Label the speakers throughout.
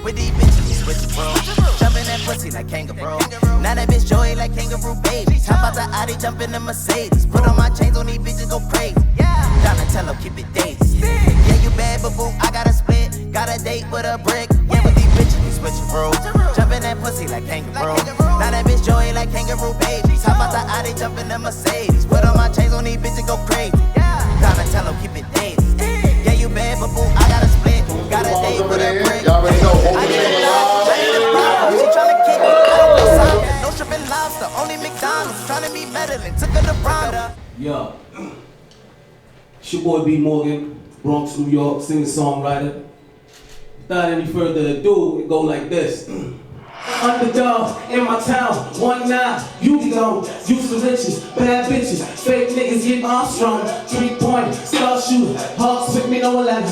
Speaker 1: With these bitches, we switch bro. Jumping that pussy like kangaroo. Now that bitch joy like kangaroo baby. Top out the Audi, jump in the Mercedes. Put on my chains on these bitches, go crazy. Donatello, keep it daisy. Yeah, you bad, but boo, I got a split. Got a date with a brick. Yeah, with these bitches, we switch bro. Jumping that pussy like kangaroo. Now that bitch joy like kangaroo baby. Top out the Audi, jump in the Mercedes. Put on my chains on these bitches, go crazy. Donatello, keep it daisy. Yeah, you bad, but boo, I got a split. Got a date with a brick.
Speaker 2: Y'all already know.
Speaker 1: I get it up, she tryna kick me, I don't go silent. No trippin' lobster, only McDonald's. Tryna be meddling, took her to Prada.
Speaker 3: Yo, it's your boy B Morgan, Bronx, New York, singer-songwriter. Without any further ado, it go like this. Underdog in my town, 1-9, you go, use the riches, bad bitches, fake niggas get Armstrong, 3-point, star shooter, Hawks with me no 11,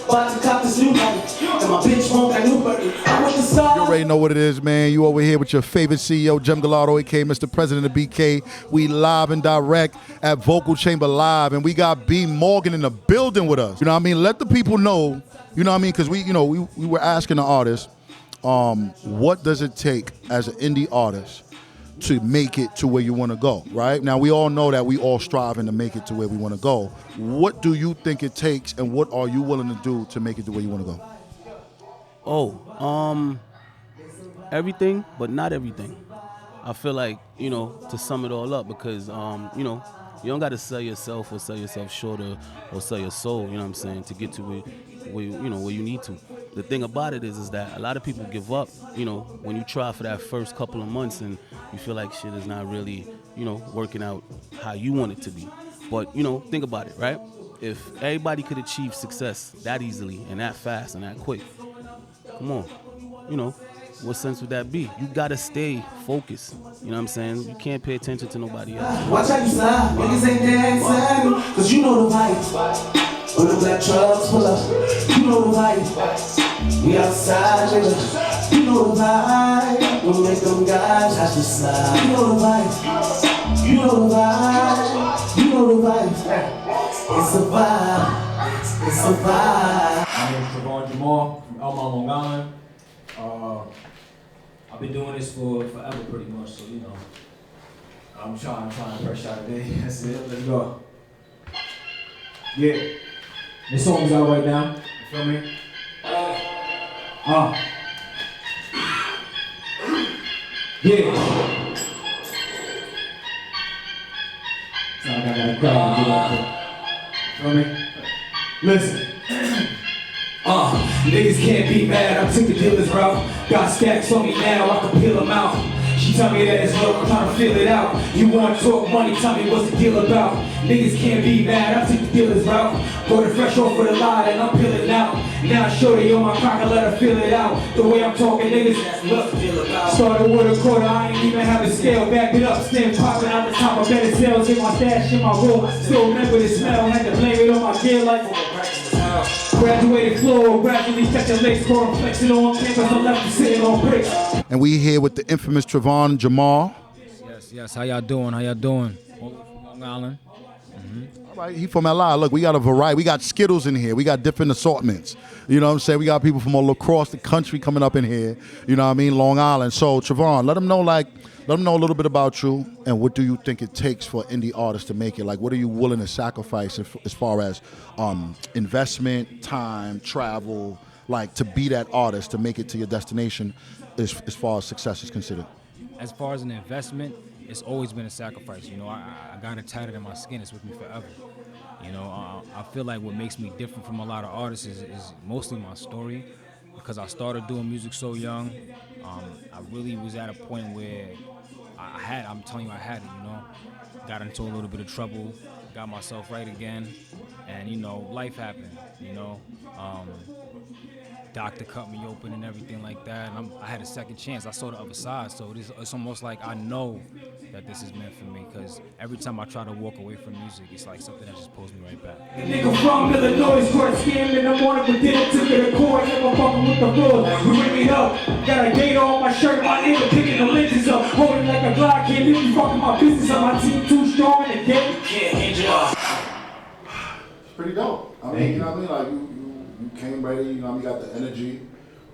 Speaker 3: about to cop this new life, and my bitch won't that new burger, I want the star.
Speaker 2: You already know what it is, man. You over here with your favorite CEO, Gem Gallardo, aka Mr. President of BK. We live and direct at Vocal Chamber Live, and we got B Morgan in the building with us. You know what I mean? Let the people know, you know what I mean? Because we were asking the artists, what does it take as an indie artist to make it to where you want to go, right? Now, we all know that we all striving to make it to where we want to go. What do you think it takes, and what are you willing to do to make it to where you want to go?
Speaker 4: Everything, but not everything. I feel like, to sum it all up, because, you don't got to sell yourself or sell yourself short or sell your soul, you know what I'm saying, to get to where you need to. The thing about it is that a lot of people give up, when you try for that first couple of months and you feel like shit is not really, working out how you want it to be. But, think about it, right? If everybody could achieve success that easily and that fast and that quick, come on, what sense would that be? You gotta stay focused. You know what I'm saying? You can't pay attention to nobody else.
Speaker 3: Watch how you slide, niggas ain't dancing, cause you know the vibe. When the black trucks pull up, you know the vibe. We outside, nigga, you know the vibe. We'll make them guys have to slide. You know the vibe, you know the vibe, you know the vibe. It's a vibe, it's a vibe.
Speaker 5: My name is Trevon Jamal from Elmont, Long Island. I've been doing this for forever pretty much, so I'm trying to press out today. That's it, let's go. Yeah, this song's out right now, you feel me? Yeah. So I got that crowd to get up, you feel me? Listen. Niggas can't be mad, I'm sick of dealers, bro. Got stacks on me now, I can peel them out. She tell me that it's love, I'm trying to feel it out. You wanna talk money, tell me what's the deal about. Niggas can't be mad, I'm sick of dealers, bro. Brought it fresh off with a lie and I'm peeling out. Now shorty on my crack, I let her feel it out. The way I'm talking, niggas, that's what's the deal about. Started with a quarter, I ain't even have a scale. Back it up, stand popping out the top of better sales. Get my stash in my room, still remember the smell. Had to blame it on my gear like graduated floor, gradually check the legs, scoring flexing on campus, I'm left sitting on bricks.
Speaker 2: And we here with the infamous Trevon Jamal.
Speaker 6: Yes. How y'all doing? Long Island.
Speaker 2: All right, he from LA. Look, we got a variety. We got Skittles in here. We got different assortments. You know what I'm saying? We got people from all across the country coming up in here. You know what I mean? Long Island. So, Trevon, let them know a little bit about you, and what do you think it takes for indie artists to make it? Like, what are you willing to sacrifice as far as investment, time, travel, like to be that artist, to make it to your destination as far as success is considered?
Speaker 6: As far as an investment, it's always been a sacrifice. I got it tatted in my skin. It's with me forever. I feel like what makes me different from a lot of artists is mostly my story, because I started doing music so young. I really was at a point where I had it, got into a little bit of trouble, got myself right again, and life happened, doctor cut me open and everything like that, and I had a second chance. I saw the other side, so it's almost like I know that this is meant for me, because every time I try to walk away from music, it's like something that just pulls me right back.
Speaker 5: Nigga from Illinois, court scammed in the morning, but didn't take the court, never fucking with the floor. We ring it up, got a date on my shirt, my nigga picking the lenses up, holding like a Glock, can't leave me fucking my business up, my team too strong in the game, can't hinge it up.
Speaker 2: It's pretty dope. I mean, you know what I mean? Like, you came ready, you got the energy.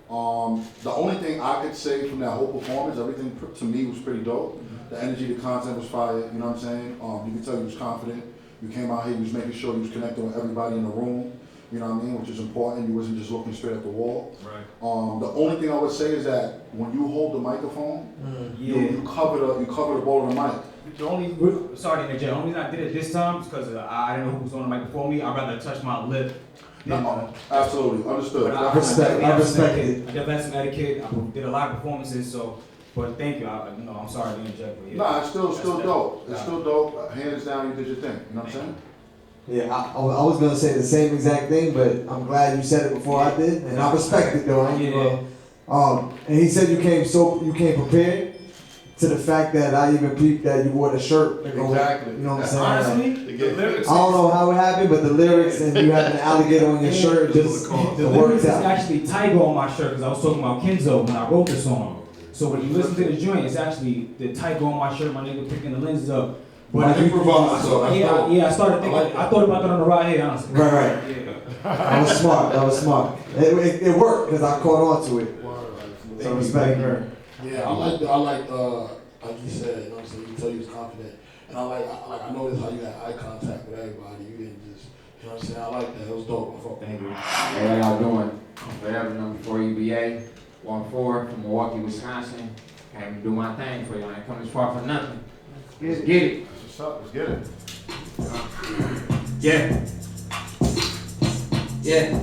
Speaker 2: The only thing I could say from that whole performance, everything to me was pretty dope. The energy, the content was fire, you know what I'm saying? You can tell you was confident. You came out here, you was making sure you was connecting with everybody in the room, you know what I mean, which is important. You wasn't just looking straight at the wall.
Speaker 6: Right.
Speaker 2: The only thing I would say is that when you hold the microphone, you cover the ball of the mic.
Speaker 6: The only, sorry to interject, the only reason I did it this time is because I didn't know who was on the mic before me. I'd rather touch my lip.
Speaker 2: No, absolutely, understood.
Speaker 6: I respect it. I definitely had some etiquette. I did a lot of performances, so. But thank you. I'm sorry to interject. But yeah.
Speaker 2: Nah, it's still dope. It's still dope. Hands down, you did your thing. You know what I'm saying?
Speaker 7: Yeah, I was gonna say the same exact thing, but I'm glad you said it before I did, and I respect it though. And he said you came prepared. To the fact that I even peeped that you wore the shirt.
Speaker 2: Exactly.
Speaker 7: You know what I'm saying?
Speaker 6: Honestly, the lyrics.
Speaker 7: I don't know how it happened, but the lyrics and you having an alligator on your shirt just
Speaker 6: the lyrics is actually Tiger on my shirt because I was talking about Kenzo when I wrote the song. So when you listen to the joint, it's actually the Tiger on my shirt, my nigga picking the lenses up. But I started thinking. I thought about that on the ride here, honestly.
Speaker 7: Right. Yeah. That was smart. It worked because I caught on to it. So respect her.
Speaker 8: Yeah, I like like you said, you know what I'm saying, you can tell you was confident. And I noticed how you had eye contact with everybody. You didn't just, you know what I'm saying, I like that. It was dope. I fuck with you.
Speaker 9: Hey, how y'all doing? Forever number 4 EBA, 1-4 from Milwaukee, Wisconsin. Came to do my thing for y'all. I ain't come this far for nothing. Let's get it.
Speaker 2: That's what's up. Let's get it.
Speaker 9: Yeah.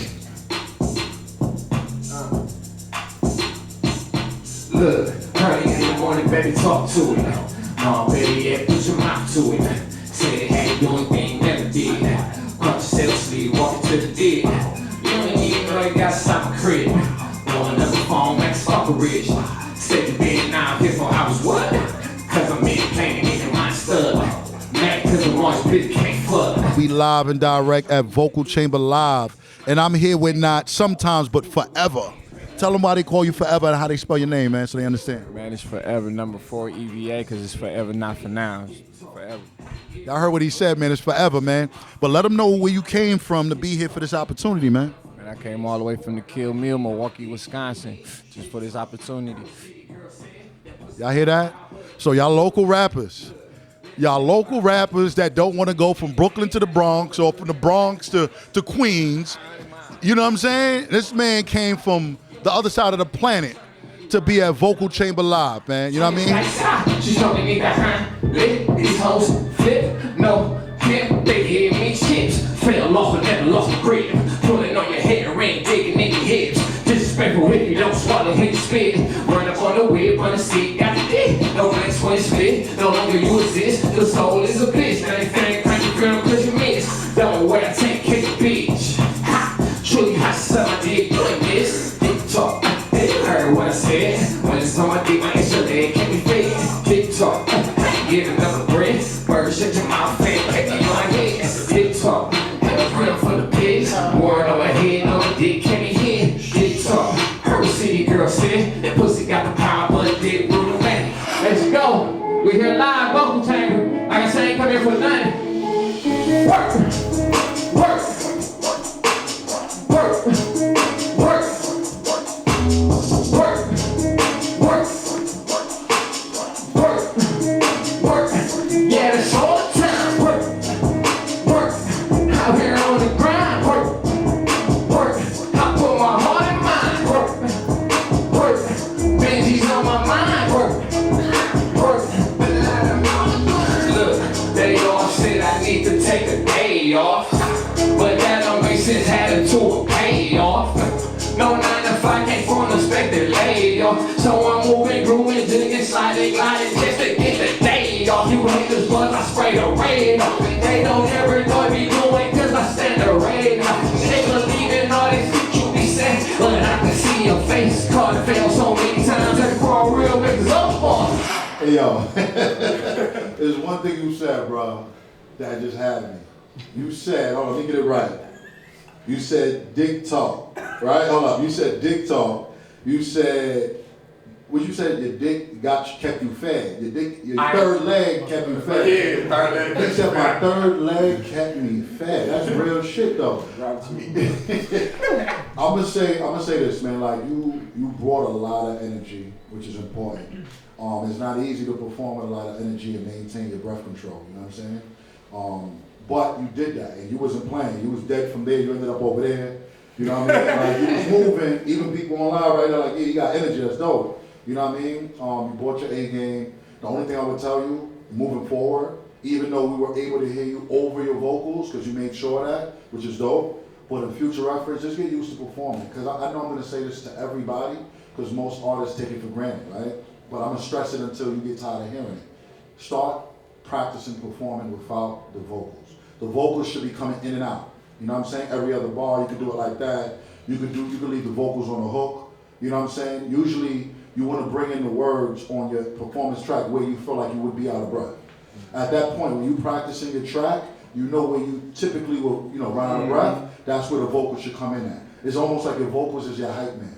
Speaker 9: Look, early in the morning, baby, talk to it. No, baby, yeah, put your mouth to it. Say they had you doing things never did. Crunch yourself, sleep, walking to the dead. You don't even know you got to stop a crib. Blowing up the phone, max fuck a rich. Said you been now here for hours, what? Cause I'm in playing in my stud. Mad cause the ones bitch can't fuck.
Speaker 2: We live and direct at Vocal Chamber Live. And I'm here with not sometimes, but forever. Tell them why they call you Forever and how they spell your name, man, so they understand.
Speaker 10: Man, it's Forever number 4 EVA because it's forever, not for now. It's forever.
Speaker 2: Y'all heard what he said, man. It's forever, man. But let them know where you came from to be here for this opportunity, man.
Speaker 10: Man, I came all the way from the Kill Mill, Milwaukee, Wisconsin, just for this opportunity.
Speaker 2: Y'all hear that? So y'all local rappers that don't want to go from Brooklyn to the Bronx or from the Bronx to Queens, you know what I'm saying? This man came from the other side of the planet to be at Vocal Chamber Live, man. You know what I mean?
Speaker 9: She's talking me behind, lit, these hoes flip, no, hip, they give me chips. Fell off but never lost a grip. Pulling on your hair, ain't digging in your hips. Disrespectful if you don't swallow, hit spit. Run up on the whip, on the seat, got the dick. No legs when split, no longer you exist. The soul is a bitch, now they think crank your girl cause you miss. Don't wear a tank, kick a bitch. Ha, truly hot son, I did doing this. TikTok, they heard what I said. When it's on my dick, my extra leg can't be fed. TikTok, get another breath. Bird shut your mouth, fan, take me on my head. TikTok, real for the pigs. Word on my head, no dick can't be hid. TikTok, her city girl said that pussy got the power, but dick rule the man. Let's go. We here live, Vocal Chamber. Like I say, ain't come here for nothing. Work, work, work, work, work, work, work, work. Yeah, that's all the time. Work, work. Out here on the grind. Work, work. I put my heart in mine. Work, work. Benji's on my mind. Work, work. Look, they all said I need to take a day off, but that don't make sense. Had a tour pay off. No 9 to 5 can't form expected laid off. So I'm moving, grooving, digging, sliding, gliding just to get the day off. You haters buzz, I spray the rain off. They don't ever know me doing cause I stand the rain off. They believe in all this shit you be saying, but I can see your face. Caught fail so many times that for real niggas up on.
Speaker 2: Hey, yo. There's one thing you said, bro, that just had me. You said, hold on, let me get it right. You said dick talk, right? Hold up. You said dick talk. You said what you said, your dick kept you fed. Your third leg kept you fed.
Speaker 8: Yeah, third leg.
Speaker 2: He said my third leg kept me fed. That's real shit though. I'm gonna say this, man. Like you brought a lot of energy, which is important. It's not easy to perform with a lot of energy and maintain your breath control. You know what I'm saying? But you did that, and you wasn't playing. You was dead from there. You ended up over there. You know what I mean? Like you was moving. Even people online right now, like, yeah, you got energy. That's dope. You know what I mean? You brought your A game. The only thing I would tell you, moving forward, even though we were able to hear you over your vocals, because you made sure of that, which is dope. But in future efforts, just get used to performing. Because I know I'm going to say this to everybody, because most artists take it for granted, right? But I'm going to stress it until you get tired of hearing it. Start practicing performing without the vocals. The vocals should be coming in and out. You know what I'm saying? Every other bar, you can do it like that. You can leave the vocals on the hook. You know what I'm saying? Usually, you want to bring in the words on your performance track where you feel like you would be out of breath. At that point, when you practicing your track, you know where you typically will, run out of breath. That's where the vocals should come in at. It's almost like your vocals is your hype man.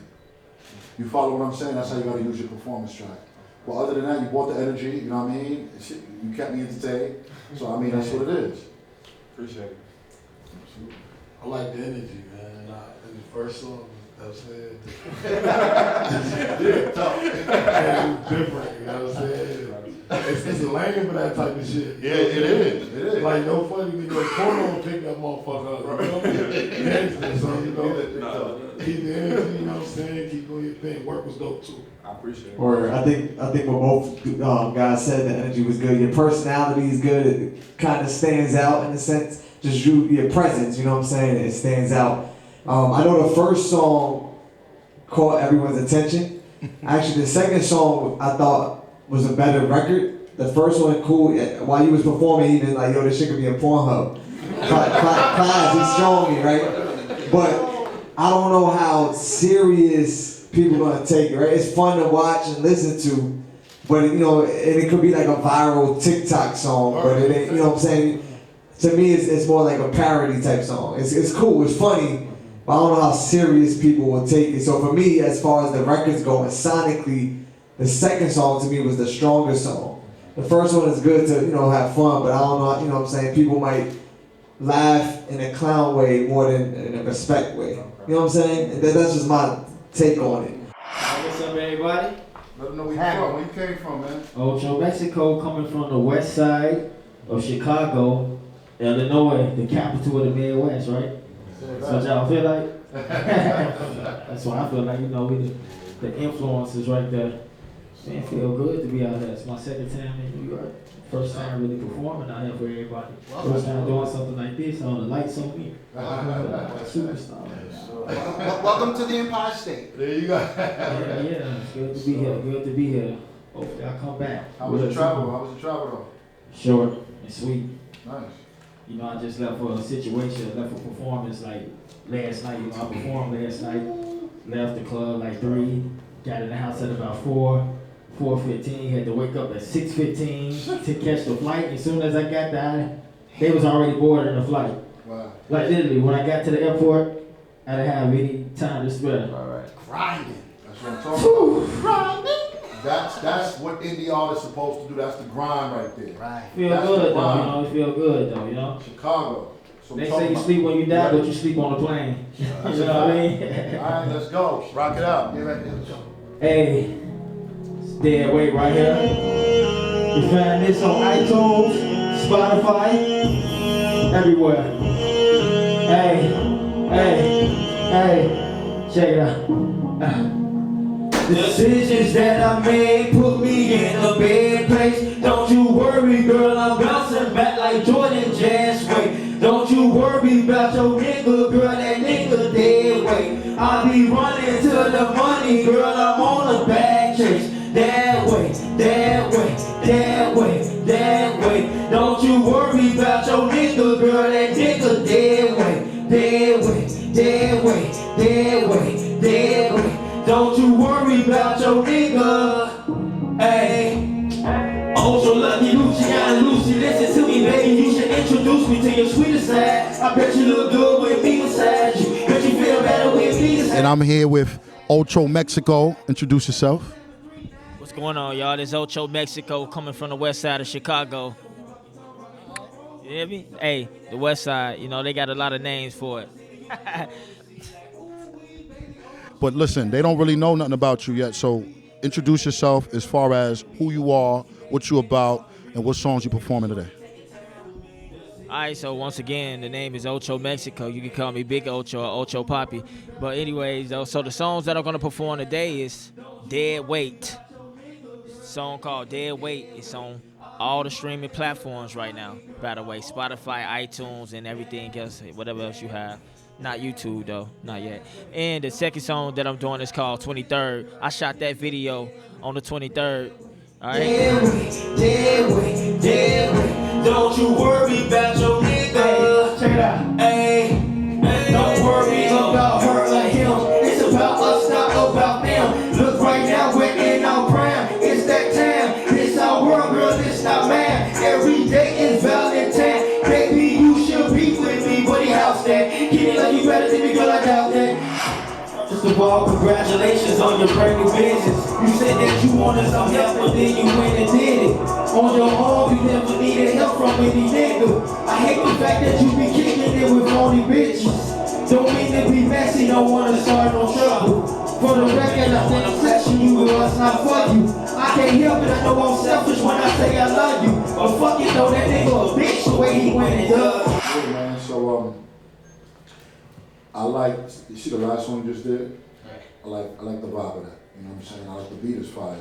Speaker 2: You follow what I'm saying? That's how you got to use your performance track. But other than that, you brought the energy, you know what I mean? You kept me entertained. So, I mean, that's what it is.
Speaker 8: Appreciate it. I like the energy, man. In the first song, that was it. Yeah, tough. It was different, you know what I'm saying? It's a lane for that type of shit.
Speaker 2: Yeah, it is.
Speaker 8: Like, no funny nigga, porno will pick that motherfucker up. You know what I mean? So, keep the energy, you know what I'm saying? Keep doing your thing. Work was dope, too. I appreciate it.
Speaker 7: Or I think what both guys said, the energy was good. Your personality is good. It kind of stands out in a sense. Just your presence, you know what I'm saying? It stands out. I know the first song caught everyone's attention. Actually, the second song I thought was a better record. The first one, cool. While you was performing, even like, yo, this shit could be a Pornhub. Klass, he's showing me, right? But I don't know how serious people gonna take it, right? It's fun to watch and listen to, but it could be like a viral TikTok song, but it ain't, you know what I'm saying? To me, it's more like a parody type song. It's cool, it's funny, but I don't know how serious people will take it. So for me, as far as the records go, and sonically, the second song to me was the stronger song. The first one is good to, have fun, but I don't know, you know what I'm saying? People might laugh in a clown way more than in a respect way. You know what I'm saying? And that's just my take on it.
Speaker 11: What's up, everybody?
Speaker 2: Let them know where you came from, man.
Speaker 11: Ocho, Mexico, coming from the west side of Chicago, Illinois, the capital of the Midwest, right? That's what y'all feel like? That's what I feel like, we the influences right there. Man, feel good to be out here. It's my second time in New York. First time really performing out here for everybody. First time doing something like this, on the lights on me. Superstar.
Speaker 12: Welcome to the Empire State.
Speaker 2: There you go.
Speaker 11: Yeah, it's good to be here. Good to be here. Hopefully I'll come back.
Speaker 2: How was the travel though?
Speaker 11: Short and sweet.
Speaker 2: Nice.
Speaker 11: I just left for a situation, left for performance like last night. I performed last night, left the club like 3, got in the house at about 4:15, had to wake up at 6:15 to catch the flight. As soon as I got there, they was already boarding the flight.
Speaker 2: Wow.
Speaker 11: Like literally, when I got to the airport, I didn't have any time to spare.
Speaker 12: All right. Grinding.
Speaker 2: That's what I'm talking about. Grinding. That's what indie artists supposed to do. That's the grind right there.
Speaker 12: Right.
Speaker 11: Feel good though, it feel good though,
Speaker 2: Chicago. So
Speaker 11: they say you sleep when you die, but you sleep on the plane. You know what I mean?
Speaker 2: All right, let's go. Rock it out.
Speaker 12: Get ready. Let's go.
Speaker 11: Hey, dead weight right here. You find this on iTunes, Spotify, everywhere. Hey, check it out. Decisions that I made put me in a bad place. Don't you worry, girl, I'm bouncing back like Jordan Jazz way. Don't you worry about your nigga, girl, that nigga dead way. I be running to the money, girl, I'm on a back chase. That way. Don't you worry about your nigga, girl, that nigga dead way. Don't you worry about your nigga. Hey. Oh, so lucky Lucy, got Lucy. Listen to me, baby. You should introduce me to your sweeter side. I bet you look good with me beside you. Bet you feel better with me beside you.
Speaker 2: And I'm here with Ocho Mexico. Introduce yourself.
Speaker 13: going on, y'all? This Ocho Mexico coming from the west side of Chicago. You hear me? Hey, the west side, you know, they got a lot of names for it.
Speaker 2: But listen, they don't really know nothing about you yet, so introduce yourself as far as who you are, what you about, and what songs you performing today.
Speaker 13: All right, so once again, the name is Ocho Mexico. You can call me Big Ocho or Ocho Papi. But anyways, though, so the songs that I'm going to perform today is Dead Weight. Song called Dead Weight. It's on all the streaming platforms right now, by the way. Spotify, iTunes, and everything else, whatever else you have. Not YouTube, though. Not yet. And the second song that I'm doing is called 23rd. I shot that video on the 23rd. All right?
Speaker 5: Dead weight, dead weight. Don't you worry about your nigga. Check it out. Hey, don't worry about her or him. It's about us, not about them. Look right now, we're in our prime. It's that time. This our world, girl. This not man. Every day is Valentine. Baby, you should be with me. Buddy, house that. Get it like you better than me, girl. I doubt that. First of all, congratulations on your brand new business. You said that you wanted some help, but then you went and did it. On your own, you never needed help from any nigga. I hate the fact that you be kicking it with phony bitches. Don't mean to be messy, don't wanna start no trouble. For the record, I think section you with us, not for you. I can't help it, I know I'm selfish when I say I love you. But fuck it though, that nigga a bitch the way he went and does.
Speaker 2: Hey man, so I like, you see the last song you just did? I like the vibe of that. You know what I'm saying? I like the beat is fire.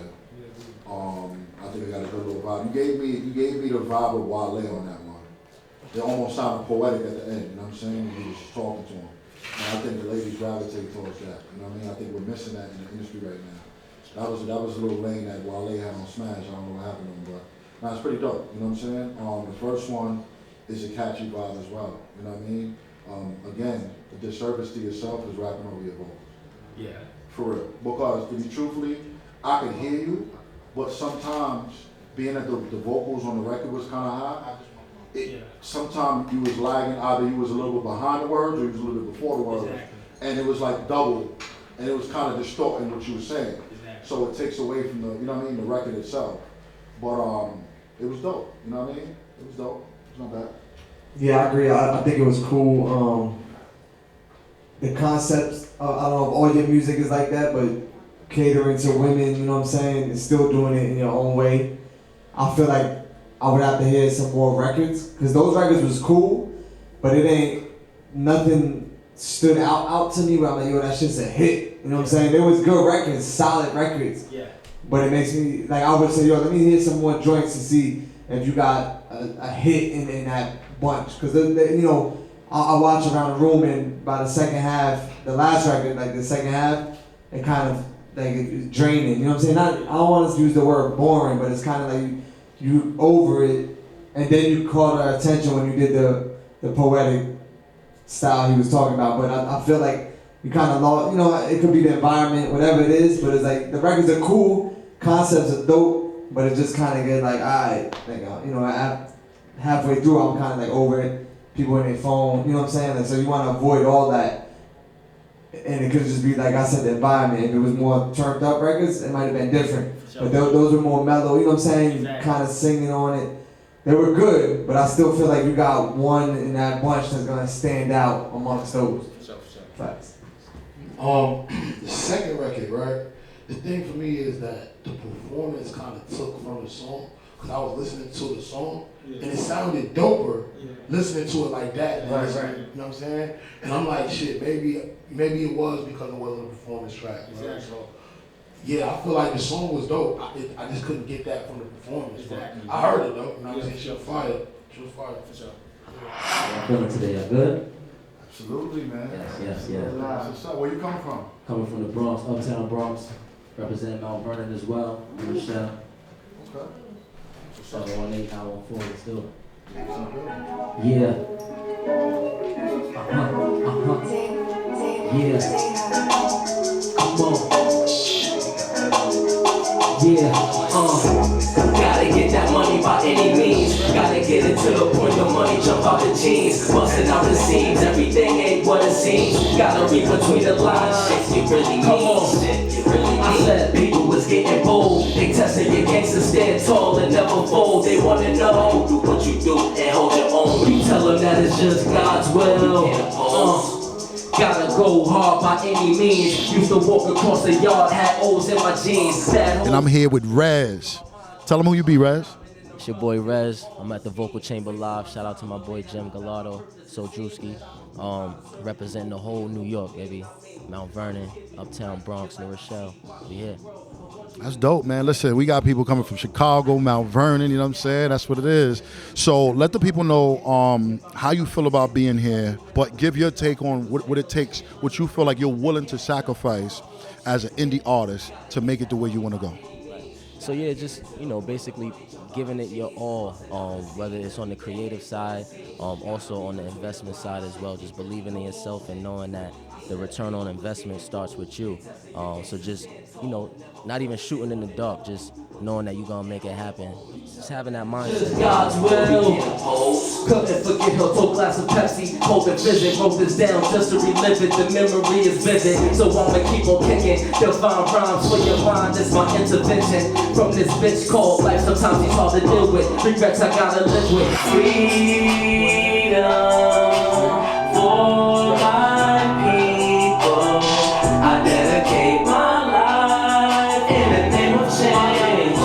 Speaker 2: I think it got a good little vibe. You gave me the vibe of Wale on that one. It almost sounded poetic at the end, you know what I'm saying? You was just talking to him. And I think the ladies gravitate towards that. You know what I mean? I think we're missing that in the industry right now. That was a little lane that Wale had on Smash. I don't know what happened to him, but no, it's pretty dope. You know what I'm saying? The first one is a catchy vibe as well. You know what I mean? Again, the disservice to yourself is rapping over your vocals.
Speaker 13: Yeah.
Speaker 2: For real. Because to be truthfully, I can hear you, but sometimes being that the vocals on the record was kind of high, sometimes you was lagging, either you was a little bit behind the words or you was a little bit before the words. Exactly. And it was like double, and it was kind of distorting what you were saying. Exactly. So it takes away from the, you know what I mean, the record itself. But it was dope, you know what I mean? It was dope, it's not bad.
Speaker 7: Yeah, I agree. I think it was cool. The concepts, I don't know if all your music is like that, but catering to women, you know what I'm saying, and still doing it in your own way. I feel like I would have to hear some more records, because those records was cool, but it ain't, nothing stood out to me where I'm like, yo, that shit's a hit. You know what I'm saying? There was good records, solid records. Yeah. But it makes me, like, I would say, yo, let me hear some more joints to see if you got a hit in that bunch. Because, you know, I watch around the room, and by the second half, the last record, like the second half, it kind of, like, it's draining. You know what I'm saying? I don't want to use the word boring, but it's kind of like you over it, and then you caught our attention when you did the poetic style he was talking about. But I feel like you kind of lost, you know, it could be the environment, whatever it is, but it's like the records are cool, concepts are dope, but it just kind of get like, alright, like, you know, halfway through, I'm kind of like over it. People in their phone, you know what I'm saying? Like, so you want to avoid all that. And it could just be, like I said, the environment. If it was more turned up records, it might have been different. Sure. But those were more mellow, you know what I'm saying? Exactly. Kind of singing on it. They were good, but I still feel like you got one in that bunch that's going to stand out amongst those.
Speaker 8: Sure.
Speaker 7: Facts.
Speaker 8: The second record, right? The thing for me is that the performance kind of took from the song, because I was listening to the song, and it sounded doper listening to it like that. Right. You know what I'm saying? And I'm like, shit, maybe it was because it wasn't a performance track. Right? Exactly. So, yeah, I feel like the song was dope. I just couldn't get that from the performance. Exactly. I heard it though, and I was saying she was fire. She was fire for sure.
Speaker 11: How y'all feeling today? Y'all good?
Speaker 2: Absolutely, man.
Speaker 11: Yes.
Speaker 2: What's up? Where you coming from?
Speaker 11: Coming from the Bronx, uptown Bronx, representing Mount Vernon as well. Michelle.
Speaker 2: Okay.
Speaker 11: 718, 914, still. Yeah. Yeah. Come on. Yeah. Gotta get
Speaker 9: get that money by any means. Gotta get it to the point the money jump out the jeans. Busting out the seams, everything ain't what it seems. Gotta read between the lines, shit you really need. Shit you really need. I said people was getting bold. They testing your gangster, stand tall and never fold. They wanna know do what you do and hold your own. You tell them that it's just God's will. Gotta go hard by any means. Used to walk across the yard, had O's in my jeans.
Speaker 2: And I'm here with Rez. Tell them who you be, Rez.
Speaker 14: It's your boy Rez. I'm at the Vocal Chamber Live. Shout out to my boy Gem Gallardo, Dj Drewski. Representing the whole New York, baby. Mount Vernon, Uptown Bronx, New Rochelle. We here.
Speaker 2: That's dope, man. Listen, we got people coming from Chicago, Mount Vernon, you know what I'm saying? That's what it is. So let the people know how you feel about being here, but give your take on what it takes, what you feel like you're willing to sacrifice as an indie artist to make it the way you want to go.
Speaker 14: So yeah, just, you know, basically giving it your all, whether it's on the creative side, also on the investment side as well, just believing in yourself and knowing that the return on investment starts with you. So just, you know, not even shooting in the dark, just knowing that you're gonna make it happen. Just having that mindset.
Speaker 9: Just God's will. Couldn't forget her full glass of Pepsi. Hope and visit, wrote this down just to relive it. The memory is vivid, so I'ma keep on kicking. They'll find rhymes for your mind, it's my intervention. From this bitch called life, sometimes it's hard to deal with. Regrets I gotta live with. Freedom for my people. I dedicate my life in the name of change.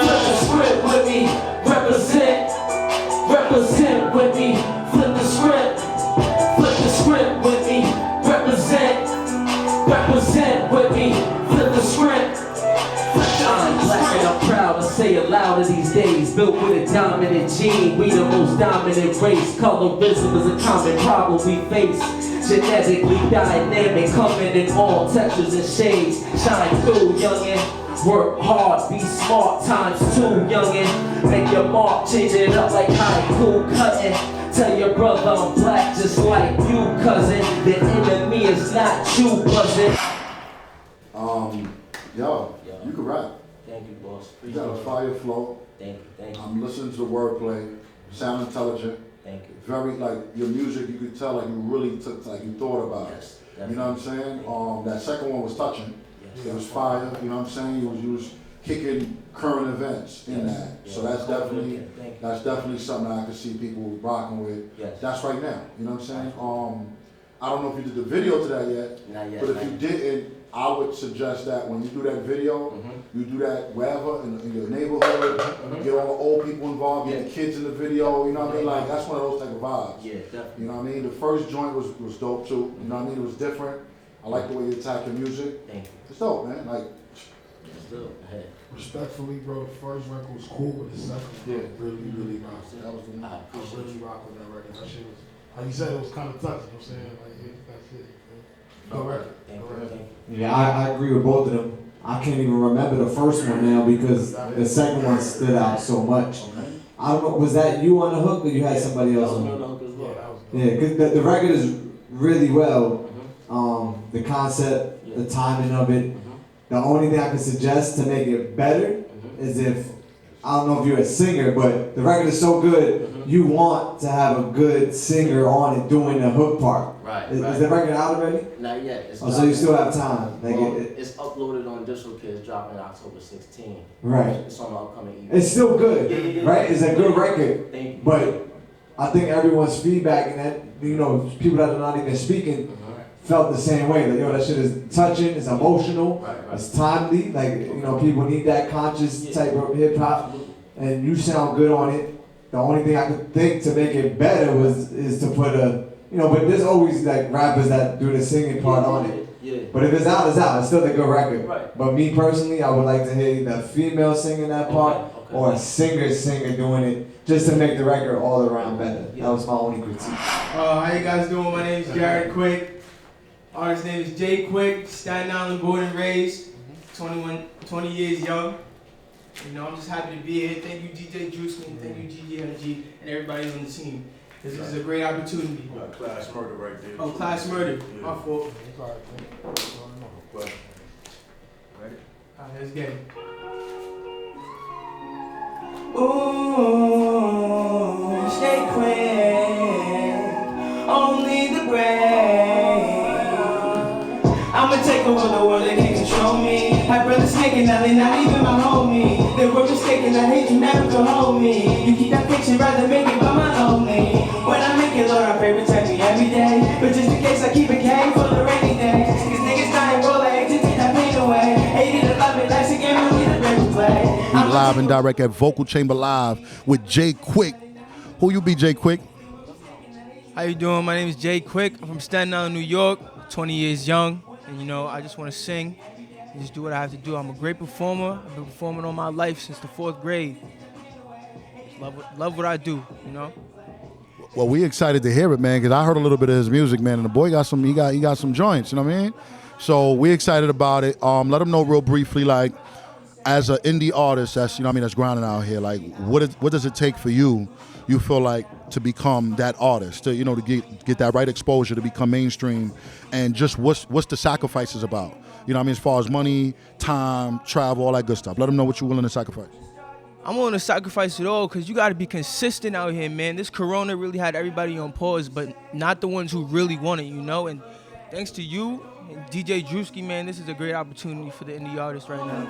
Speaker 9: Flip the script with me, represent with me. Flip the script with me, represent with me. Flip the script. I'm black and I'm proud to say it louder these days. Built with a dominant gene, we the most dominant race. Colorism is a common problem we face. Genetically dynamic, coming in all textures and shades. Shine through, youngin'. Work hard, be smart, times 2, youngin'. Make your mark, change it up like haiku cutting. Tell your brother I'm black just like you, cousin. The enemy is not you, buzzing.
Speaker 2: Yo, you can rap.
Speaker 14: Thank you, boss.
Speaker 2: You got a fire flow.
Speaker 14: Thank you.
Speaker 2: I'm listening to the wordplay. Sound intelligent.
Speaker 14: Thank you.
Speaker 2: Very, like, your music, you could tell, like, you really took, like, you thought about it. You know what I'm saying? That second one was touching. It was fire, you know what I'm saying? You was kicking current events in that. So that's definitely something I could see people rocking with. That's right now, you know what I'm saying? I don't know if you did the video to that yet.
Speaker 14: Not yet.
Speaker 2: But if you didn't, I would suggest that when you do that video, you do that wherever, in your neighborhood, get all the old people involved, get the kids in the video, you know what I mean? Like, that's one of those type of vibes.
Speaker 14: Yeah, definitely.
Speaker 2: You know what I mean? The first joint was dope too, you know what I mean? It was different. I like the way you attack your music.
Speaker 14: Thank you.
Speaker 2: It's dope, man. Like,
Speaker 14: it's dope.
Speaker 8: Respectfully, bro, the first record was cool, but the second one really rocked. That was the I really rocked with that record. That shit was, like you said, it was kind of touching. You know what I'm saying? Like, that's it. Go record.
Speaker 7: Yeah, I agree with both of them. I can't even remember the first one now because the second one stood out so much. I don't know, was that you on the hook or you had somebody else on the hook? Yeah, because the record is really well. The concept, the timing of it. The only thing I can suggest to make it better is if, I don't know if you're a singer, but the record is so good, you want to have a good singer on it doing the hook part.
Speaker 14: Right.
Speaker 7: Is the record out already?
Speaker 14: Not yet. It's
Speaker 7: so you still have time. Like
Speaker 14: it's uploaded on DistroKid, dropping October 16.
Speaker 7: Right.
Speaker 14: It's on the upcoming EP.
Speaker 7: It's still good, right? It's a good record.
Speaker 14: Thank you.
Speaker 7: But I think everyone's feedback and that, you know, people that are not even speaking felt the same way. Like, yo, that shit is touching, it's emotional, it's timely. Like, you know, people need that conscious type of hip hop, and you sound good on it. The only thing I could think to make it better is to put a, you know, but there's always like rappers that do the singing part on it.
Speaker 14: Yeah.
Speaker 7: But if it's out, it's out. It's still a good record. Right. But me personally, I would like to hear the female singing that part or a singer doing it, just to make the record all around better. That was my only critique.
Speaker 15: How you guys doing? My name is Jared Quick. Artist name is Jay Quick, Staten Island, born and raised, 20 years young. You know, I'm just happy to be here. Thank you, DJ Drewski, and thank you, GGMG, and everybody on the team. This is a great opportunity.
Speaker 16: Klass Murda right there.
Speaker 15: Oh, Klass Murda. My fault.
Speaker 16: Ready?
Speaker 15: Alright, let's get it. Ooh, stay quick, only the brave. I'ma take over the world, they can't control me. My brother's snaking, now they not even my homie. They were mistaken, I hate you, never could hold me. You keep that picture, rather make it by my lonely. When I make it, Lord, I pray protect me every day. But just in case I keep it K for the rainy days. Cause niggas dying, roll like to take that pain away. 80 to love it, life's a game, I need a break to play.
Speaker 2: We live and direct at Vocal Chamber Live with Jay Quick. Who you be, Jay Quick?
Speaker 15: How you doing? My name is Jay Quick. I'm from Staten Island, New York, 20 years young. And you know, I just want to sing and just do what I have to do. I'm a great performer. I've been performing all my life since the 4th grade. Just love what I do, you know?
Speaker 2: Well, we excited to hear it, man, because I heard a little bit of his music, man, and the boy got some, he got some joints, you know what I mean? So we excited about it. Let him know real briefly, like, as an indie artist, that's, you know what I mean, that's grinding out here, like, what does it take for you feel like, to become that artist, to, you know, to get that right exposure, to become mainstream, and just what's the sacrifices about? You know what I mean, as far as money, time, travel, all that good stuff. Let them know what you're willing to sacrifice.
Speaker 15: I'm willing to sacrifice it all because you got to be consistent out here, man. This corona really had everybody on pause, but not the ones who really want it, you know? And thanks to you and DJ Drewski, man, this is a great opportunity for the indie artists right now.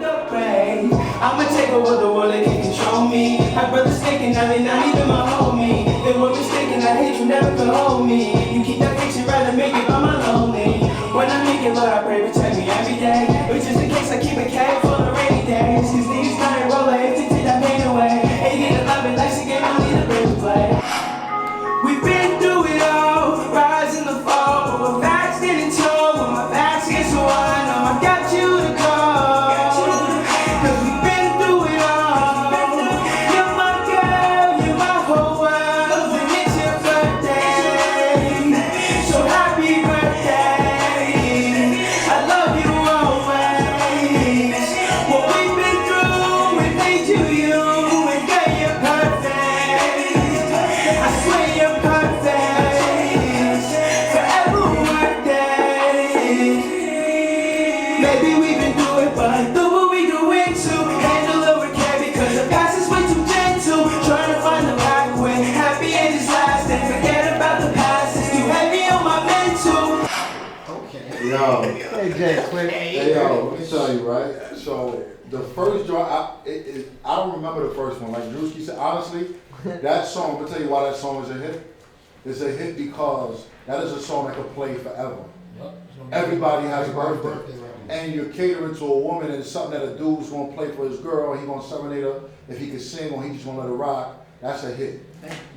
Speaker 15: I'ma take over the world, they can't control me. My brother's thinking, now they not even my homie. They were mistaken, I hate you, never could hold me. You keep that picture, rather make it by my lonely. When I make it, Lord, I pray protect me every day. But just in case I keep it K for the rainy days. Cause niggas dying, roll like to take that pain away. 80 to love it, life's a game, I need a break to play. We've been through it all, rise and the fall. But we're back standing tall, when my back's against the wall, I know I got you to call. Cause we've been through it all. You're my girl, you're my whole world. And it's your birthday, so happy birthday. I love you always. What we've been through, it made you you. And girl, you're perfect. I swear you're perfect. Forever birthday. Maybe we've been through it, but look what we doing to handle it with care because the past is way too gentle. Trying to find the path when happy endings last and forget about the past. It's too heavy on my mental.
Speaker 7: Yo, hey Jay, quick.
Speaker 2: Hey, yo, let me tell you, right? So the first joint, I don't remember the first one. Like Drewski said, honestly, that song, I'm gonna tell you why that song is a hit. It's a hit because that is a song that can play forever. Everybody has a birthday. And you're catering to a woman, and it's something that a dude's gonna play for his girl, he gonna serenade her if he can sing or he just gonna let her rock. That's a hit.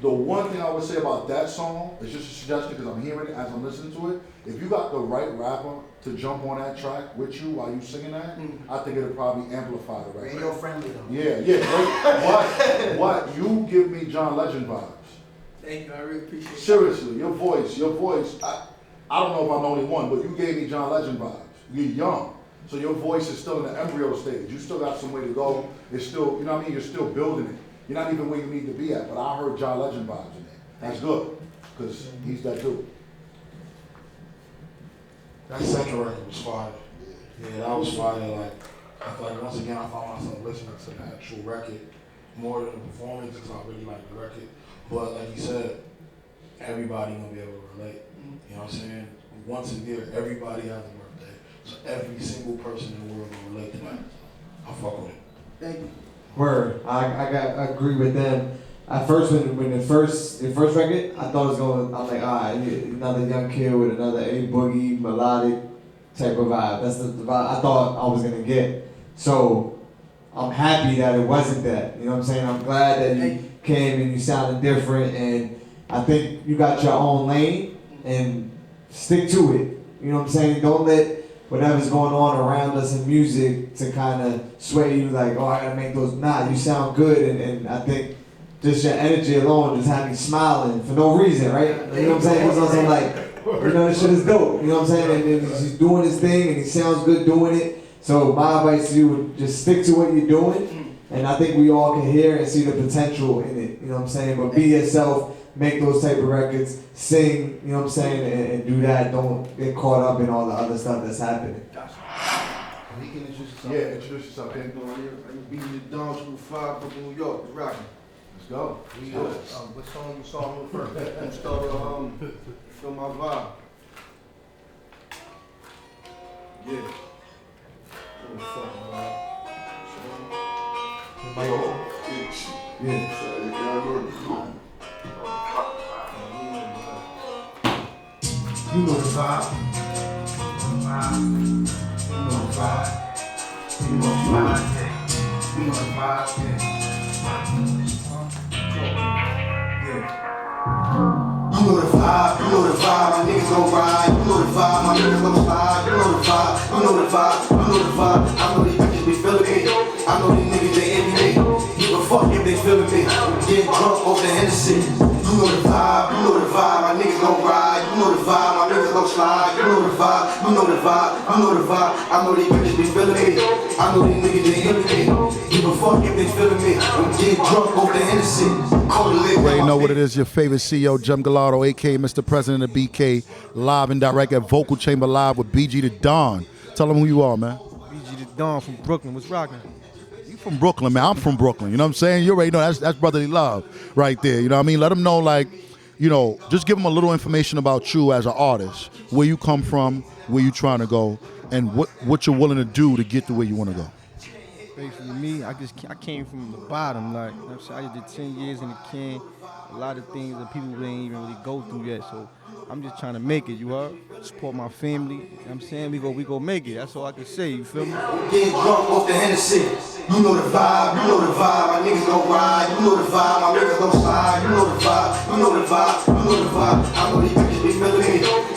Speaker 2: The one thing I would say about that song is just a suggestion because I'm hearing it as I'm listening to it. If you got the right rapper to jump on that track with you while you singing that, I think it'll probably amplify the record.
Speaker 12: Radio friendly though.
Speaker 2: Yeah, but you give me John Legend vibes.
Speaker 15: Thank you, I really appreciate it.
Speaker 2: Seriously, your voice, I don't know if I'm the only one, but you gave me John Legend vibes. You're young, so your voice is still in the embryo stage. You still got some way to go. It's still, you know what I mean? You're still building it. You're not even where you need to be at, but I heard John Legend vibes in there. That's good, because he's that dude.
Speaker 8: That second record was fire. Yeah, that was fire. Like, I feel like once again I found myself listening to the actual record more than the performance because I really like the record. But like you said, everybody gonna be able to relate. You know what I'm saying? Once a year, everybody has a birthday. So every single person in the world will relate to that. I fuck with it.
Speaker 15: Thank you.
Speaker 7: Word, I agree with them. At first, when the first record, I thought it was going. I'm like, alright, another young kid with another A boogie melodic type of vibe. That's the vibe I thought I was gonna get. So I'm happy that it wasn't that. You know what I'm saying? I'm glad that you came and you sounded different, and I think you got your own lane and stick to it. You know what I'm saying? Don't let whatever's going on around us in music to kind of sway you like, oh, I gotta make those. Nah, you sound good, and I think just your energy alone just had me smiling for no reason, right? You know what I'm saying? Because I'm like, you know, this shit is dope. You know what I'm saying? And he's doing his thing, and he sounds good doing it. So my advice to you would just stick to what you're doing, and I think we all can hear and see the potential in it. You know what I'm saying? But be yourself. Make those type of records, sing, you know what I'm saying, and do that. Don't get caught up in all the other stuff that's happening.
Speaker 16: He can introduce himself.
Speaker 2: Yeah, introduce yourself, King.
Speaker 16: I'm beating the Dawn 205 from New York, the rockin'.
Speaker 2: Let's go.
Speaker 16: What song first? I'm start feel my vibe. Yeah. Oh, fuck, man. You know the vibe. You know the vibe. You know the vibe. You know the vibe. You know the vibe, my niggas gon' ride. You know the vibe, my niggas gon' slide. You know the vibe, you know the vibe, you know the vibe. I know these bitches be feeling me. I know these niggas they envy me. Give a fuck if they feeling me. Getting drunk off the Hennessy. You know the vibe, my niggas gon' ride. You know the vibe, my niggas gon' slide. You know the vibe, you know the vibe, you know the vibe. I know these bitches be feeling me. I know these niggas they envy me. Give a fuck if they feeling me. Getting drunk off the Hennessy.
Speaker 2: You already know what it is, your favorite CEO, Gem Gallardo, aka Mr. President of BK, live and direct at Vocal Chamber Live with BG the Don. Tell them who you are, man.
Speaker 17: BG the Don from Brooklyn. What's rocking?
Speaker 2: You from Brooklyn, man. I'm from Brooklyn. You know what I'm saying? You already know that's brotherly love right there. You know what I mean? Let them know, like, you know, just give them a little information about you as an artist, where you come from, where you trying to go, and what you're willing to do to get to where you want to go.
Speaker 17: Basically, me, I came from the bottom. Like, you know what I'm saying? I just did 10 years in the can. A lot of things that people didn't even really go through yet. So I'm just trying to make it, you heard? Support my family. You know what I'm saying? We go make it. That's all I can say, you feel me?
Speaker 16: Getting drunk off the Hennessy. You know the vibe, you know the vibe. My niggas gon' ride. You know the vibe, my niggas gon' slide. You know the vibe, you know the vibe, you know the vibe. I know these bitches be feeling me.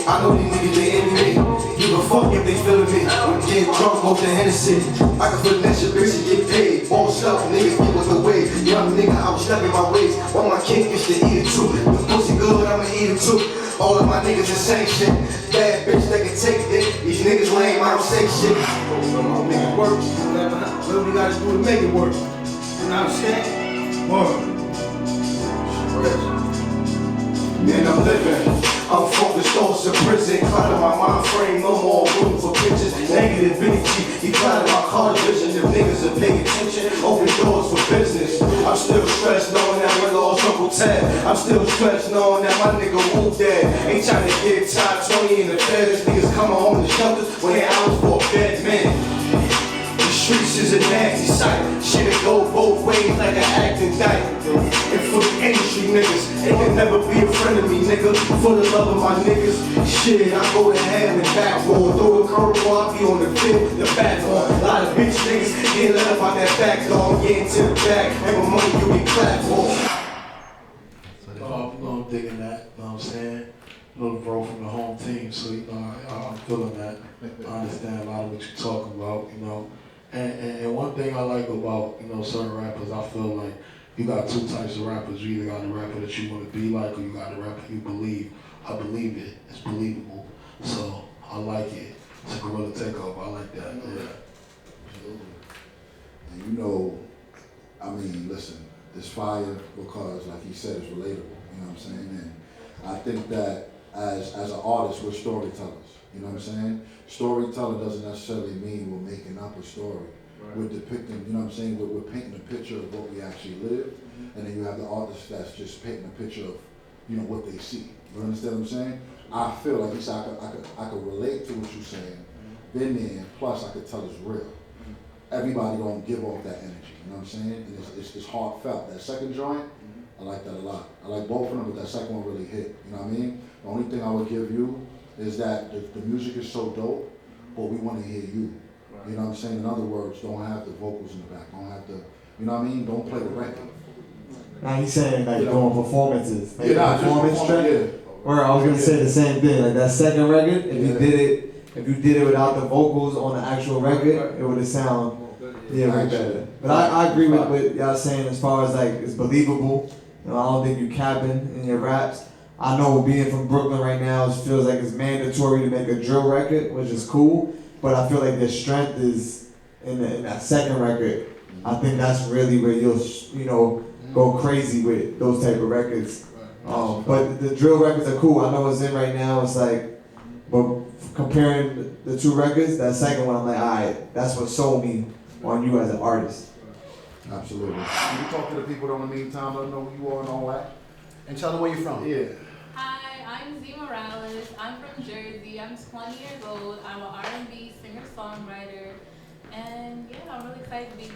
Speaker 16: I know these niggas they envy me. Give a fuck if they feeling me. Getting drunk off the Hennessy. I can finesse your bitch and get paid. Boss up, niggas get with the way. Young nigga, I was stepping my ways. All my kingfish to eat it too. The pussy good, I'ma eat it too. All of my niggas is same shit. Bad bitch that can take it. These niggas lame, I don't say shit. I'll make it work. Whatever we gotta do to make it work. You know what I'm saying? Word. Man, I'm living. I'm focused thoughts in prison. Clouded my mind frame, no more room for pictures. Negative energy, he clouded my car vision. If niggas are paying attention, open doors for business. I'm still stressed knowing that we lost Uncle Ted. I'm still stressed knowing that my nigga moved dead. Ain't trying to get top 20 in the feds. Niggas coming home to shelters when they hours for a bed man. Streets is a nasty sight. Shit it go both ways like an acting dyke. And for the industry niggas, they can never be a friend of me, nigga. For the love of my niggas, shit, I go to ham and backboard. Throw a curveball, I be on the field, the backboard. A lot of bitch niggas get let up on that back dog, get into the back, and my money you get clapped for.
Speaker 8: You know, I'm digging that, you know what I'm saying? Little bro from the home team, so you know, I'm feeling that. I understand a lot of what you're talking about, you know. And one thing I like about, you know, certain rappers, I feel like you got two types of rappers. You either got a rapper that you want to be like, or you got a rapper you believe. I believe it. It's believable. So I like it. It's a guerrilla takeover. I like that. Yeah.
Speaker 2: Absolutely. And you know, I mean, listen, it's fire because, like he said, it's relatable. You know what I'm saying? And I think that as an artist, we're storytellers. You know what I'm saying? Storytelling doesn't necessarily mean we're making up a story. Right. We're depicting, you know what I'm saying? We're painting a picture of what we actually live, and then you have the artist that's just painting a picture of, you know, what they see. You understand what I'm saying? I feel like I could relate to what you're saying. Been there, plus I could tell it's real. Everybody don't give off that energy. You know what I'm saying? And it's heartfelt. That second joint, I like that a lot. I like both of them, but that second one really hit. You know what I mean? The only thing I would give you is that the music is so dope, but we want to hear you. Right. You know what I'm saying? In other words, don't have the vocals in the back. Don't have the, you know what I mean? Don't play the record.
Speaker 7: Now he's saying like doing performances. Like
Speaker 2: yeah,
Speaker 7: performance track. Yeah. Or I was gonna say the same thing. Like that second record, if you did it without the vocals on the actual record, it would have sound way better. But I agree with what y'all saying as far as like it's believable. You know, I don't think you capping in your raps. I know being from Brooklyn right now, it feels like it's mandatory to make a drill record, which is cool. But I feel like the strength is in that second record. I think that's really where you'll go crazy with those type of records. But the drill records are cool. I know it's in right now. It's like, but comparing the two records, that second one, I'm like, all right, that's what sold me on you as an artist.
Speaker 2: Absolutely. Can you talk to the people in the meantime, let them know who you are and all that?
Speaker 12: And tell them where you're from.
Speaker 2: Yeah.
Speaker 18: Hi, I'm Z Morales. I'm from Jersey. I'm 20 years old. I'm an R&B singer-songwriter. And yeah, I'm really excited to be here.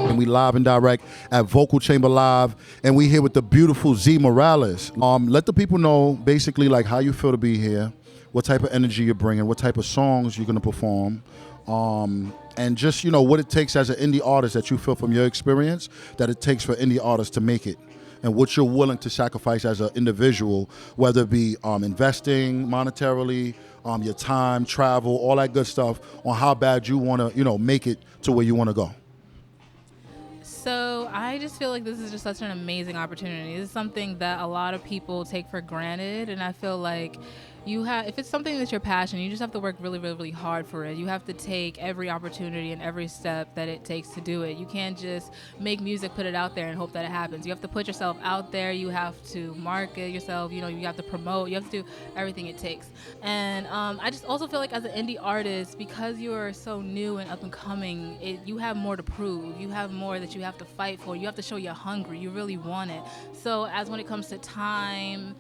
Speaker 2: And we live and direct at Vocal Chamber Live, and we here with the beautiful Z Morales. Let the people know basically like how you feel to be here, what type of energy you're bringing, what type of songs you're gonna perform, and just what it takes as an indie artist that you feel from your experience that it takes for indie artists to make it, and what you're willing to sacrifice as an individual, whether it be investing monetarily, your time, travel, all that good stuff, on how bad you want to make it to where you want to go.
Speaker 18: So I just feel like this is just such an amazing opportunity. This is something that a lot of people take for granted, and I feel like if it's something that's your passion, you just have to work really, really, really hard for it. You have to take every opportunity and every step that it takes to do it. You can't just make music, put it out there, and hope that it happens. You have to put yourself out there. You have to market yourself. You have to promote. You have to do everything it takes. And I just also feel like as an indie artist, because you are so new and up and coming, you have more to prove. You have more that you have to fight for. You have to show you're hungry. You really want it. So as when it comes to time,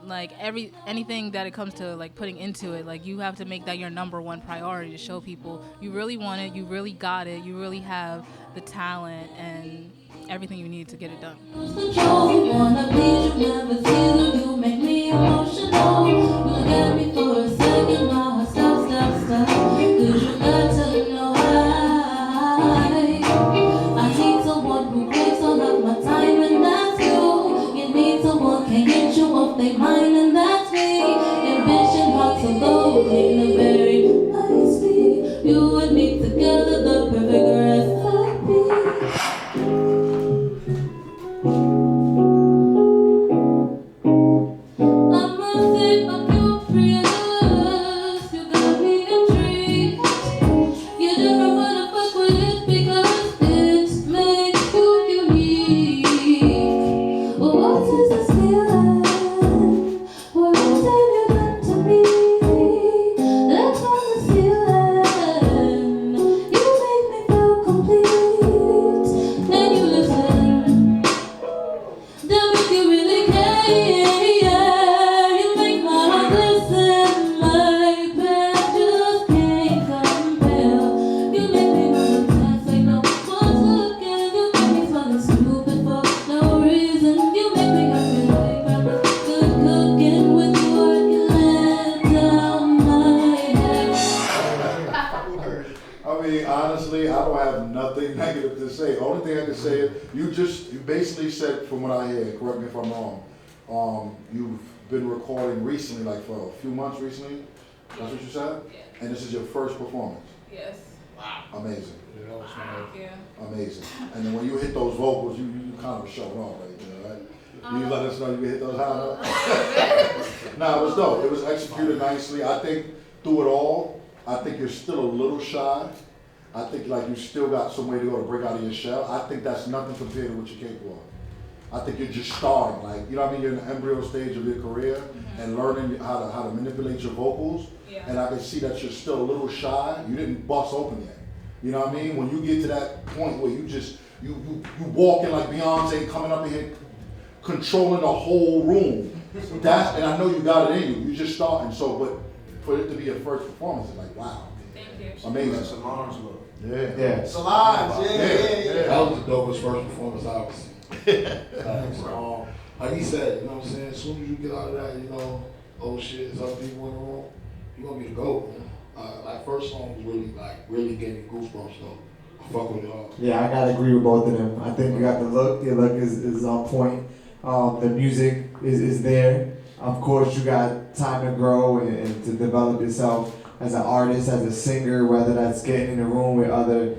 Speaker 18: like anything that it comes to like putting into it, like you have to make that your number one priority to show people you really want it, you really got it, you really have the talent and everything you need to get it done.
Speaker 19: They mine and that's me. Ambition, heart so low, clean and very nicely. You and me together, the perfect recipe. I'm a sick of your prayers. You got me intrigued. You never wanna fuck with it because it makes you unique. What is this feeling? What have you done to me? That's on the ceiling. You make me feel complete. Then you listen. Damn if you really care. You make my heart glisten. My path just can't compare. You make me hypnotized like no one's looking. You make me smiling stupid for no reason. You make me happy like I'm good cooking with you arguing down my head.
Speaker 2: I mean, honestly, I don't have nothing negative to say. The only thing I can say is you basically said, from what I hear, correct me if I'm wrong, you've been recording recently, like for a few months recently. That's what you said?
Speaker 18: Yeah.
Speaker 2: And this is your first performance.
Speaker 18: Yes.
Speaker 2: Wow. Amazing.
Speaker 18: Thank you.
Speaker 2: Amazing. And then when you hit those vocals, you kind of showed off right there, right? You let us know you hit those high notes. Nah, it was dope. It was executed nicely. I think through it all, I think you're still a little shy. I think like you still got some way to go to break out of your shell. I think that's nothing compared to what you're capable of. I think you're just starting, like, you're in the embryo stage of your career and learning how to manipulate your vocals.
Speaker 18: Yeah.
Speaker 2: And I can see that you're still a little shy. You didn't bust open yet. You know what I mean? When you get to that point where you walking like Beyonce, coming up in here, controlling the whole room. And I know you got it in you. You're just starting. So, but for it to be your first performance, it's like, wow.
Speaker 18: Thank you.
Speaker 2: Amazing.
Speaker 12: Salons look.
Speaker 2: Yeah.
Speaker 12: Salons, yeah.
Speaker 8: That was the dopest first performance I've seen. Like he said, you know what I'm saying? As soon as you get out of that, oh shit, it's other people in the room, you're gonna be the GOAT, man. Like first song was really gave me goosebumps though. I fuck with it hard.
Speaker 7: Yeah, I gotta agree with both of them. I think you got the look. Your look is on point. The music is there. Of course, you got time to grow and to develop yourself as an artist, as a singer, whether that's getting in the room with other,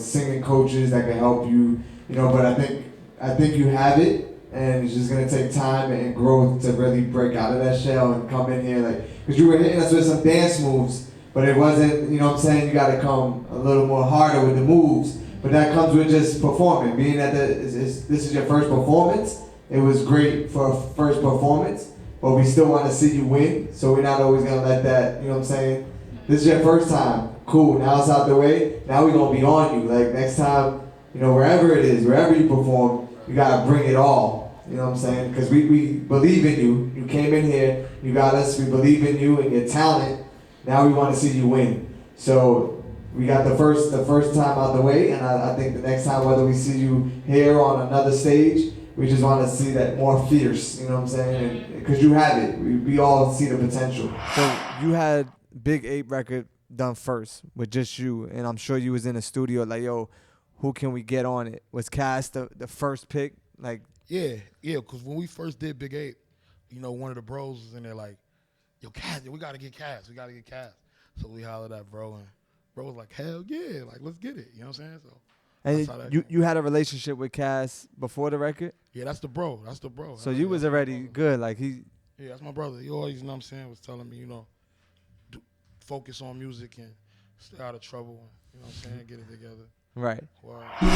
Speaker 7: singing coaches that can help you, but I think you have it, and it's just gonna take time and growth to really break out of that shell and come in here, because because you were hitting us with some dance moves, but it wasn't, you know what I'm saying, you gotta come a little more harder with the moves. But that comes with just performing. Being that this is your first performance, it was great for a first performance, but we still want to see you win, so we're not always gonna let that, you know what I'm saying? This is your first time, cool, now it's out the way, now we're gonna be on you. Like next time, you know, wherever it is, wherever you perform, you gotta bring it all, you know what I'm saying? Because we believe in you. You came in here, you got us, we believe in you and your talent, now we want to see you win. So we got the first time out the way, and I think the next time, whether we see you here on another stage, we just want to see that more fierce, you know what I'm saying? Because you have it. We all see the potential.
Speaker 20: So you had Big 8 record done first with just you, and I'm sure you was in the studio like, yo, who can we get on it? Was Klass the first pick? Like,
Speaker 8: yeah, because when we first did Big 8, you know, one of the bros was in there like, yo, Klass, we got to get Klass. So we hollered at bro, and bro was like, hell yeah, like, let's get it. You know what I'm saying? So.
Speaker 20: And you had a relationship with Klass before the record?
Speaker 8: Yeah, that's the bro.
Speaker 20: So you was already good, like he.
Speaker 8: Yeah, that's my brother. He always, you know what I'm saying, was telling me, you know, focus on music and stay out of trouble. You know what I'm saying, get it together.
Speaker 20: Right.
Speaker 8: Wow.
Speaker 16: I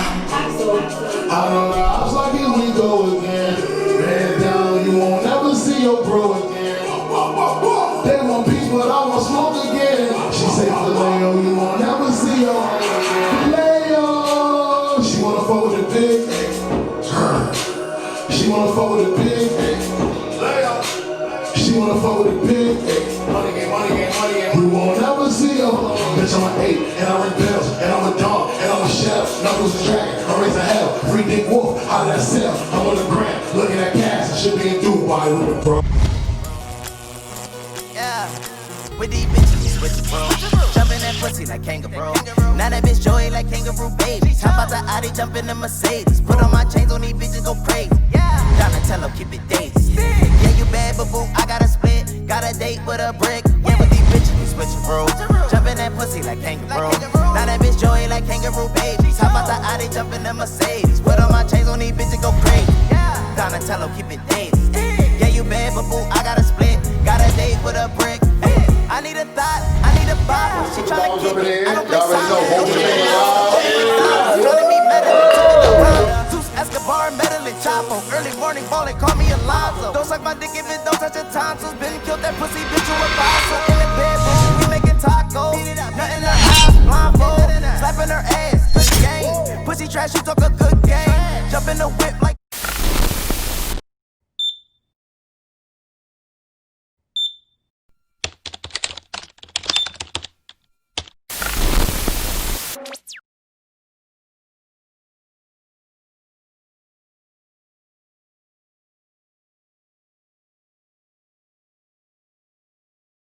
Speaker 16: don't know, I was like, here we go again. Man down, you won't never see your bro again. They want peace, but I want smoke again. She say, Leo, you won't never see your homie again. Leo, she wanna fuck with the big. She wanna fuck with the big. Leo, she wanna fuck with the big. Money game. You won't never see your homie. Bitch, I'm an 8, and I ring bells, and I'm a dog, and I'm a chef. Knuckles a dragon, I'm raising hell. Free dick wolf, how did I sell? I'm on the gram, looking at cash. I should be in Dubai with a bro.
Speaker 1: Yeah, with these bitches, with the bro. Jumping that pussy like kangaroo. Now that bitch joy like kangaroo baby. How about the Audi jump in the Mercedes? Put on my chains on these bitches, go crazy. Yeah, Donatello, keep it daisy. Yeah, you bad, but boo, I got a split. Got a date with a brick. Yeah, with these bitches, we switching bro. Jumping that pussy like kangaroo. Now that bitch joy like kangaroo baby. How about the Audi jump in the Mercedes? Put on my chains on these bitches, go crazy. Yeah, Donatello, keep it daisy. Yeah, you bad, but boo, I got a split. Got a date with a brick. I need a thought, I need a bottle. She tryna keep it, I don't play silent. Tryna be metal, Zeus Escobar, metal and Chapo. Early morning ballin', call me Alonzo. Don't suck my dick if it don't touch your tonsils. Been killed that pussy, bitch, you a fossil. In the bedroom, we making tacos. Nothing to hide, blindfold. Slapping her ass, good game. Pussy trash, you talk a good game. Jump in the whip like